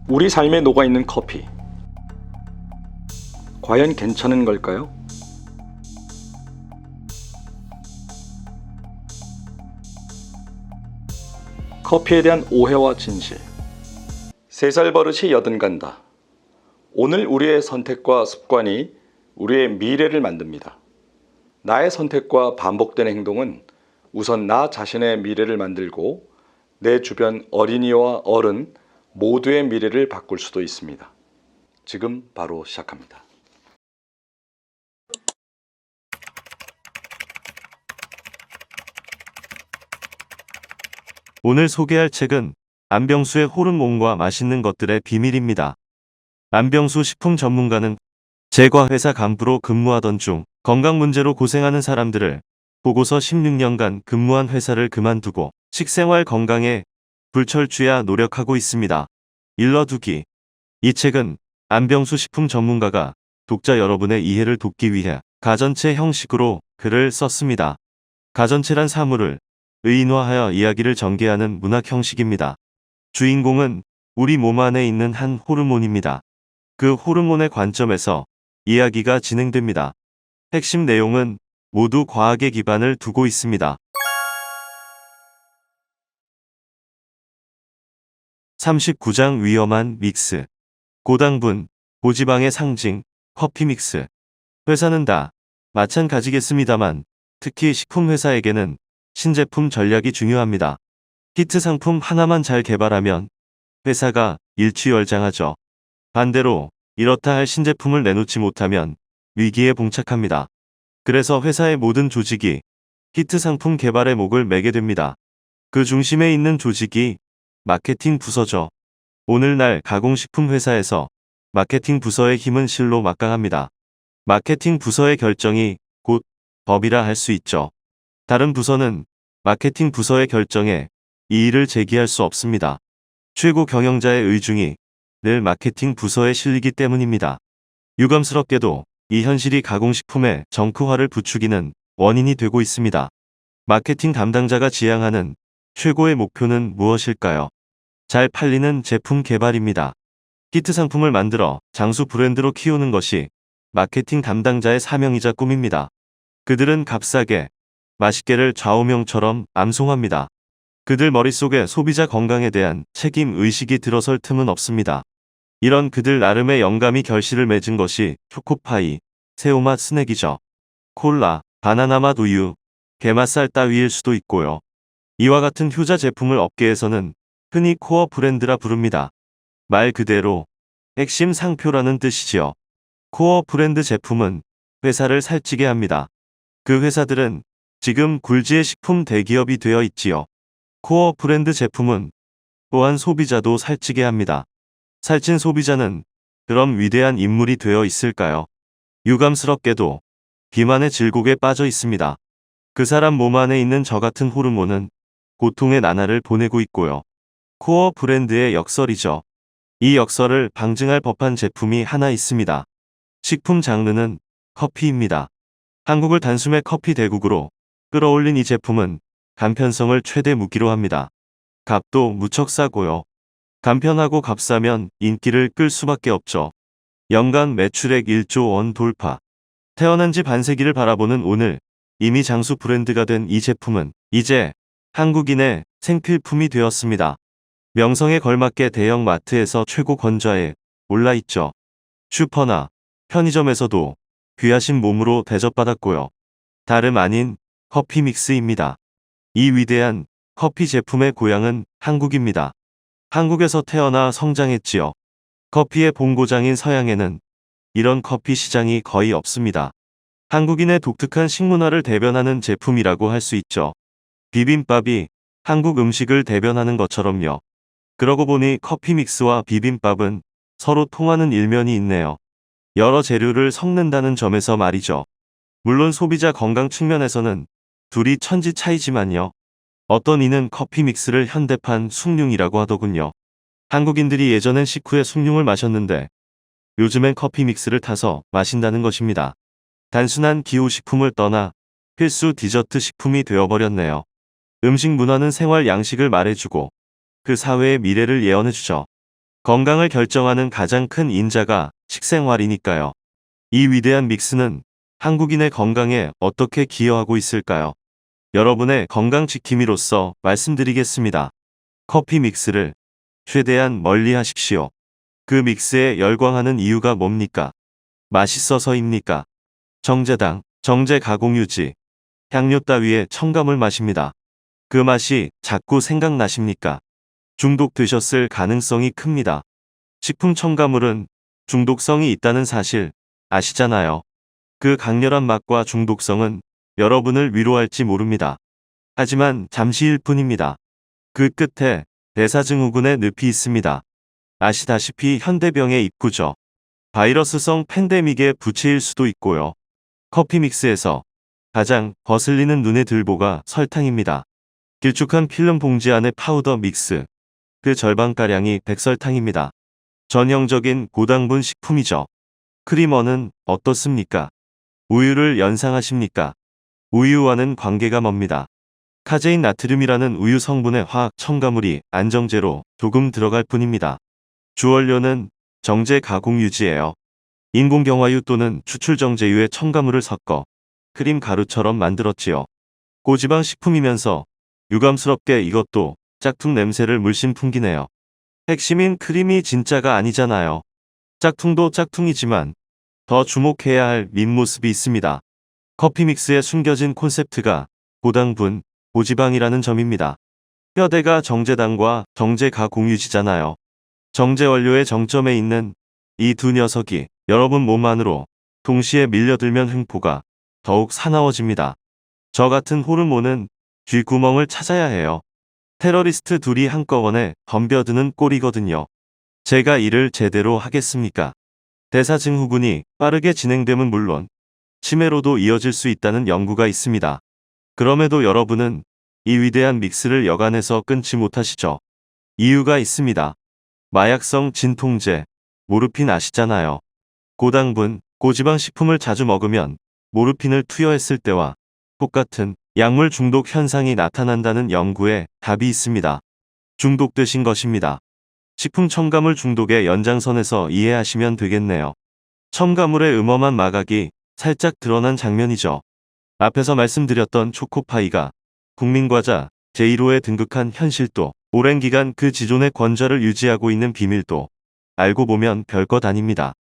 우리 삶에 녹아있는 커피. 과연 괜찮은 걸까요? 커피에 대한 오해와 진실. 3살 버릇이 여든간다. 오늘 우리의 선택과 습관이 우리의 미래를 만듭니다. 나의 선택과 반복된 행동은 우선 나 자신의 미래를 만들고 내 주변 어린이와 어른 모두의 미래를 바꿀 수도 있습니다. 지금 바로 시작합니다. 오늘 소개할 책은 안병수의 호르몬과 맛있는 것들의 비밀입니다. 안병수 식품 전문가는 제과 회사 간부로 근무하던 중 건강 문제로 고생하는 사람들을 보고서 16년간 근무한 회사를 그만두고 식생활 건강에 불철주야 노력하고 있습니다. 일러두기. 이 책은 안병수 식품 전문가가 독자 여러분의 이해를 돕기 위해 가전체 형식으로 글을 썼습니다. 가전체란 사물을 의인화하여 이야기를 전개하는 문학 형식입니다. 주인공은 우리 몸 안에 있는 한 호르몬입니다. 그 호르몬의 관점에서 이야기가 진행됩니다. 핵심 내용은 모두 과학에 기반을 두고 있습니다. 39장 위험한 믹스. 고당분, 고지방의 상징, 커피 믹스. 회사는 다 마찬가지겠습니다만 특히 식품회사에게는 신제품 전략이 중요합니다. 히트 상품 하나만 잘 개발하면 회사가 일취월장하죠. 반대로 이렇다 할 신제품을 내놓지 못하면 위기에 봉착합니다. 그래서 회사의 모든 조직이 히트 상품 개발에 목을 매게 됩니다. 그 중심에 있는 조직이 마케팅 부서죠. 오늘날 가공식품 회사에서 마케팅 부서의 힘은 실로 막강합니다. 마케팅 부서의 결정이 곧 법이라 할 수 있죠. 다른 부서는 마케팅 부서의 결정에 이의를 제기할 수 없습니다. 최고 경영자의 의중이 늘 마케팅 부서에 실리기 때문입니다. 유감스럽게도 이 현실이 가공식품의 정크화를 부추기는 원인이 되고 있습니다. 마케팅 담당자가 지향하는 최고의 목표는 무엇일까요? 잘 팔리는 제품 개발입니다. 히트 상품을 만들어 장수 브랜드로 키우는 것이 마케팅 담당자의 사명이자 꿈입니다. 그들은 값싸게, 맛있게를 좌우명처럼 암송합니다. 그들 머릿속에 소비자 건강에 대한 책임 의식이 들어설 틈은 없습니다. 이런 그들 나름의 영감이 결실을 맺은 것이 초코파이, 새우맛 스낵이죠. 콜라, 바나나맛 우유, 게맛살 따위일 수도 있고요. 이와 같은 효자 제품을 업계에서는 흔히 코어 브랜드라 부릅니다. 말 그대로 핵심 상표라는 뜻이지요. 코어 브랜드 제품은 회사를 살찌게 합니다. 그 회사들은 지금 굴지의 식품 대기업이 되어 있지요. 코어 브랜드 제품은 또한 소비자도 살찌게 합니다. 살찐 소비자는 그럼 위대한 인물이 되어 있을까요? 유감스럽게도 비만의 질곡에 빠져 있습니다. 그 사람 몸 안에 있는 저 같은 호르몬은 고통의 나날을 보내고 있고요. 코어 브랜드의 역설이죠. 이 역설을 방증할 법한 제품이 하나 있습니다. 식품 장르는 커피입니다. 한국을 단숨에 커피 대국으로 끌어올린 이 제품은 간편성을 최대 무기로 합니다. 값도 무척 싸고요. 간편하고 값싸면 인기를 끌 수밖에 없죠. 연간 매출액 1조 원 돌파. 태어난 지 반세기를 바라보는 오늘 이미 장수 브랜드가 된 이 제품은 이제 한국인의 생필품이 되었습니다. 명성에 걸맞게 대형 마트에서 최고 권좌에 올라있죠. 슈퍼나 편의점에서도 귀하신 몸으로 대접받았고요. 다름 아닌 커피 믹스입니다. 이 위대한 커피 제품의 고향은 한국입니다. 한국에서 태어나 성장했지요. 커피의 본고장인 서양에는 이런 커피 시장이 거의 없습니다. 한국인의 독특한 식문화를 대변하는 제품이라고 할 수 있죠. 비빔밥이 한국 음식을 대변하는 것처럼요. 그러고 보니 커피 믹스와 비빔밥은 서로 통하는 일면이 있네요. 여러 재료를 섞는다는 점에서 말이죠. 물론 소비자 건강 측면에서는 둘이 천지 차이지만요. 어떤 이는 커피 믹스를 현대판 숭늉이라고 하더군요. 한국인들이 예전엔 식후에 숭늉을 마셨는데 요즘엔 커피 믹스를 타서 마신다는 것입니다. 단순한 기호식품을 떠나 필수 디저트 식품이 되어버렸네요. 음식 문화는 생활 양식을 말해주고 그 사회의 미래를 예언해주죠. 건강을 결정하는 가장 큰 인자가 식생활이니까요. 이 위대한 믹스는 한국인의 건강에 어떻게 기여하고 있을까요? 여러분의 건강 지킴이로서 말씀드리겠습니다. 커피 믹스를 최대한 멀리 하십시오. 그 믹스에 열광하는 이유가 뭡니까? 맛있어서입니까? 정제당, 정제 가공 유지, 향료 따위의 첨가물 마십니다. 그 맛이 자꾸 생각나십니까? 중독되셨을 가능성이 큽니다. 식품 첨가물은 중독성이 있다는 사실 아시잖아요. 그 강렬한 맛과 중독성은 여러분을 위로할지 모릅니다. 하지만 잠시일 뿐입니다. 그 끝에 대사증후군의 늪이 있습니다. 아시다시피 현대병의 입구죠. 바이러스성 팬데믹의 부채일 수도 있고요. 커피 믹스에서 가장 거슬리는 눈의 들보가 설탕입니다. 길쭉한 필름 봉지 안에 파우더 믹스, 그 절반가량이 백설탕입니다. 전형적인 고당분 식품이죠. 크리머는 어떻습니까? 우유를 연상하십니까? 우유와는 관계가 멉니다. 카제인 나트륨이라는 우유 성분의 화학 첨가물이 안정제로 조금 들어갈 뿐입니다. 주원료는 정제 가공 유지예요. 인공 경화유 또는 추출 정제유의 첨가물을 섞어 크림 가루처럼 만들었지요. 고지방 식품이면서 유감스럽게 이것도 짝퉁 냄새를 물씬 풍기네요. 핵심인 크림이 진짜가 아니잖아요. 짝퉁도 짝퉁이지만 더 주목해야 할 밑모습이 있습니다. 커피 믹스에 숨겨진 콘셉트가 고당분, 고지방이라는 점입니다. 뼈대가 정제당과 정제 가공유지잖아요. 정제 원료의 정점에 있는 이 두 녀석이 여러분 몸 안으로 동시에 밀려들면 횡포가 더욱 사나워집니다. 저 같은 호르몬은 쥐구멍을 찾아야 해요. 테러리스트 둘이 한꺼번에 덤벼드는 꼴이거든요. 제가 일을 제대로 하겠습니까? 대사증후군이 빠르게 진행됨은 물론 치매로도 이어질 수 있다는 연구가 있습니다. 그럼에도 여러분은 이 위대한 믹스를 여간해서 끊지 못하시죠. 이유가 있습니다. 마약성 진통제, 모르핀 아시잖아요. 고당분, 고지방 식품을 자주 먹으면 모르핀을 투여했을 때와 똑같은 약물 중독 현상이 나타난다는 연구에 답이 있습니다. 중독되신 것입니다. 식품 첨가물 중독의 연장선에서 이해하시면 되겠네요. 첨가물의 음험한 마각이 살짝 드러난 장면이죠. 앞에서 말씀드렸던 초코파이가 국민과자 제1호에 등극한 현실도, 오랜 기간 그 지존의 권좌를 유지하고 있는 비밀도 알고 보면 별것 아닙니다.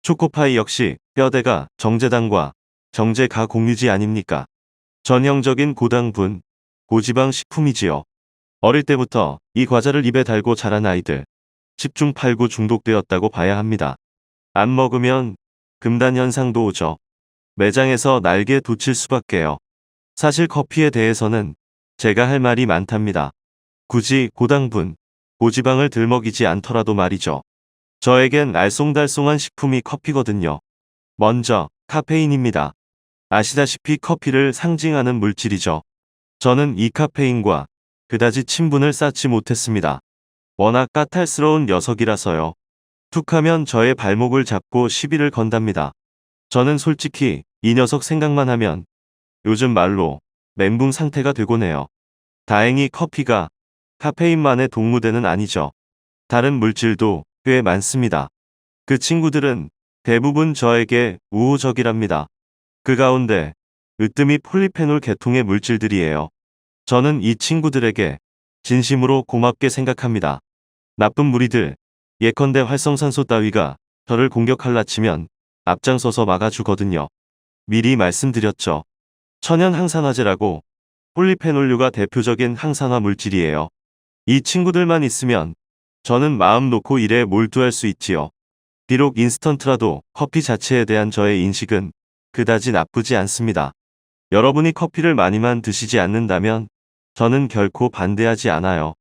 초코파이 역시 뼈대가 정제당과 정제 가공유지 아닙니까? 전형적인 고당분, 고지방 식품이지요. 어릴 때부터 이 과자를 입에 달고 자란 아이들, 10중 8구 중독되었다고 봐야 합니다. 안 먹으면 금단 현상도 오죠. 매장에서 날개 돋칠 수밖에요. 사실 커피에 대해서는 제가 할 말이 많답니다. 굳이 고당분, 고지방을 들먹이지 않더라도 말이죠. 저에겐 알쏭달쏭한 식품이 커피거든요. 먼저 카페인입니다. 아시다시피 커피를 상징하는 물질이죠. 저는 이 카페인과 그다지 친분을 쌓지 못했습니다. 워낙 까탈스러운 녀석이라서요. 툭하면 저의 발목을 잡고 시비를 건답니다. 저는 솔직히 이 녀석 생각만 하면 요즘 말로 멘붕 상태가 되곤 해요. 다행히 커피가 카페인만의 동무대는 아니죠. 다른 물질도 꽤 많습니다. 그 친구들은 대부분 저에게 우호적이랍니다. 그 가운데 으뜸이 폴리페놀 계통의 물질들이에요. 저는 이 친구들에게 진심으로 고맙게 생각합니다. 나쁜 무리들, 예컨대 활성산소 따위가 저를 공격할라 치면 앞장서서 막아주거든요. 미리 말씀드렸죠. 천연 항산화제라고 폴리페놀류가 대표적인 항산화 물질이에요. 이 친구들만 있으면 저는 마음 놓고 일에 몰두할 수 있지요. 비록 인스턴트라도 커피 자체에 대한 저의 인식은 그다지 나쁘지 않습니다. 여러분이 커피를 많이만 드시지 않는다면 저는 결코 반대하지 않아요.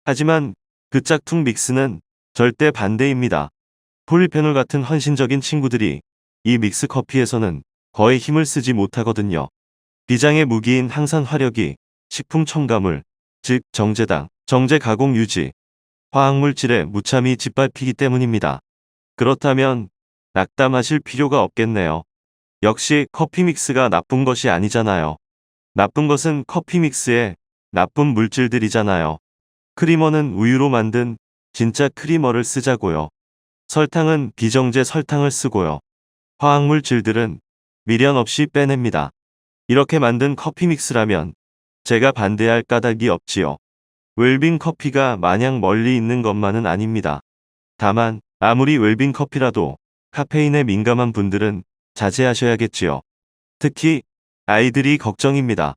하지만 그 짝퉁 믹스는 절대 반대입니다. 폴리페놀 같은 헌신적인 친구들이 이 믹스 커피에서는 거의 힘을 쓰지 못하거든요. 비장의 무기인 항산 화력이 식품 첨가물, 즉 정제당, 정제 가공 유지, 화학물질에 무참히 짓밟히기 때문입니다. 그렇다면 낙담하실 필요가 없겠네요. 역시 커피 믹스가 나쁜 것이 아니잖아요. 나쁜 것은 커피 믹스의 나쁜 물질들이잖아요. 크리머는 우유로 만든 진짜 크리머를 쓰자고요. 설탕은 비정제 설탕을 쓰고요. 화학물질들은 미련 없이 빼냅니다. 이렇게 만든 커피 믹스라면 제가 반대할 까닭이 없지요. 웰빙 커피가 마냥 멀리 있는 것만은 아닙니다. 다만 아무리 웰빙 커피라도 카페인에 민감한 분들은 자제하셔야겠지요. 특히 아이들이 걱정입니다.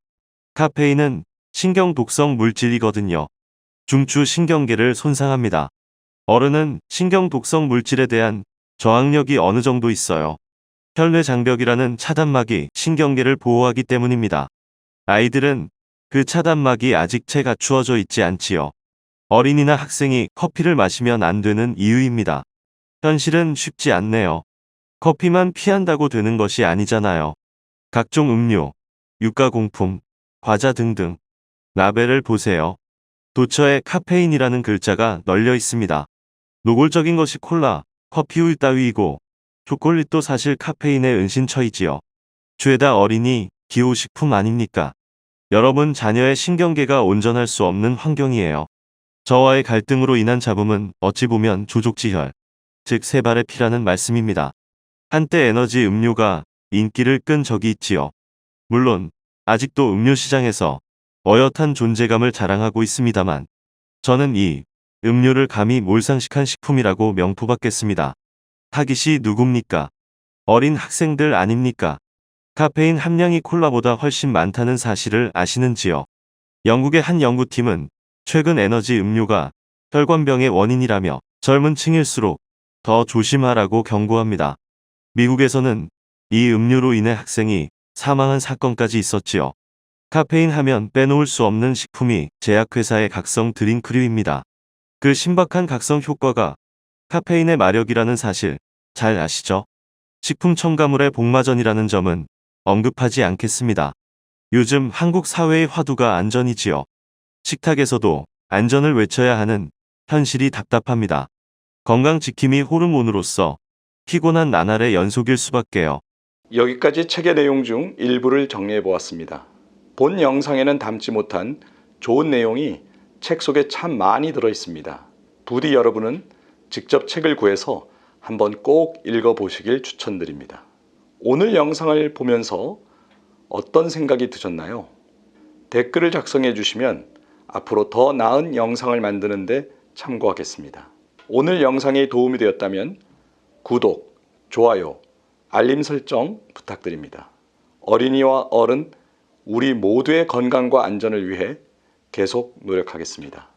카페인은 신경 독성 물질이거든요. 중추 신경계를 손상합니다. 어른은 신경 독성 물질에 대한 저항력이 어느 정도 있어요. 혈뇌 장벽이라는 차단막이 신경계를 보호하기 때문입니다. 아이들은 그 차단막이 아직 채 갖추어져 있지 않지요. 어린이나 학생이 커피를 마시면 안 되는 이유입니다. 현실은 쉽지 않네요. 커피만 피한다고 되는 것이 아니잖아요. 각종 음료, 유가공품, 과자 등등. 라벨을 보세요. 도처에 카페인이라는 글자가 널려 있습니다. 노골적인 것이 콜라, 커피우유 따위이고 초콜릿도 사실 카페인의 은신처이지요. 죄다 어린이 기호식품 아닙니까? 여러분 자녀의 신경계가 온전할 수 없는 환경이에요. 저와의 갈등으로 인한 잡음은 어찌 보면 조족지혈, 즉 세발의 피라는 말씀입니다. 한때 에너지 음료가 인기를 끈 적이 있지요. 물론 아직도 음료 시장에서 어엿한 존재감을 자랑하고 있습니다만 저는 이 음료를 감히 몰상식한 식품이라고 명포받겠습니다. 타깃이 누굽니까? 어린 학생들 아닙니까? 카페인 함량이 콜라보다 훨씬 많다는 사실을 아시는지요? 영국의 한 연구팀은 최근 에너지 음료가 혈관병의 원인이라며 젊은 층일수록 더 조심하라고 경고합니다. 미국에서는 이 음료로 인해 학생이 사망한 사건까지 있었지요. 카페인 하면 빼놓을 수 없는 식품이 제약회사의 각성 드링크류입니다. 그 신박한 각성 효과가 카페인의 마력이라는 사실 잘 아시죠? 식품 첨가물의 복마전이라는 점은 언급하지 않겠습니다. 요즘 한국 사회의 화두가 안전이지요. 식탁에서도 안전을 외쳐야 하는 현실이 답답합니다. 건강 지킴이 호르몬으로서 피곤한 나날의 연속일 수밖에요. 여기까지 책의 내용 중 일부를 정리해 보았습니다. 본 영상에는 담지 못한 좋은 내용이 책 속에 참 많이 들어 있습니다. 부디 여러분은 직접 책을 구해서 한번 꼭 읽어보시길 추천드립니다. 오늘 영상을 보면서 어떤 생각이 드셨나요? 댓글을 작성해 주시면 앞으로 더 나은 영상을 만드는 데 참고하겠습니다. 오늘 영상이 도움이 되었다면 구독, 좋아요, 알림 설정 부탁드립니다. 어린이와 어른, 우리 모두의 건강과 안전을 위해 계속 노력하겠습니다.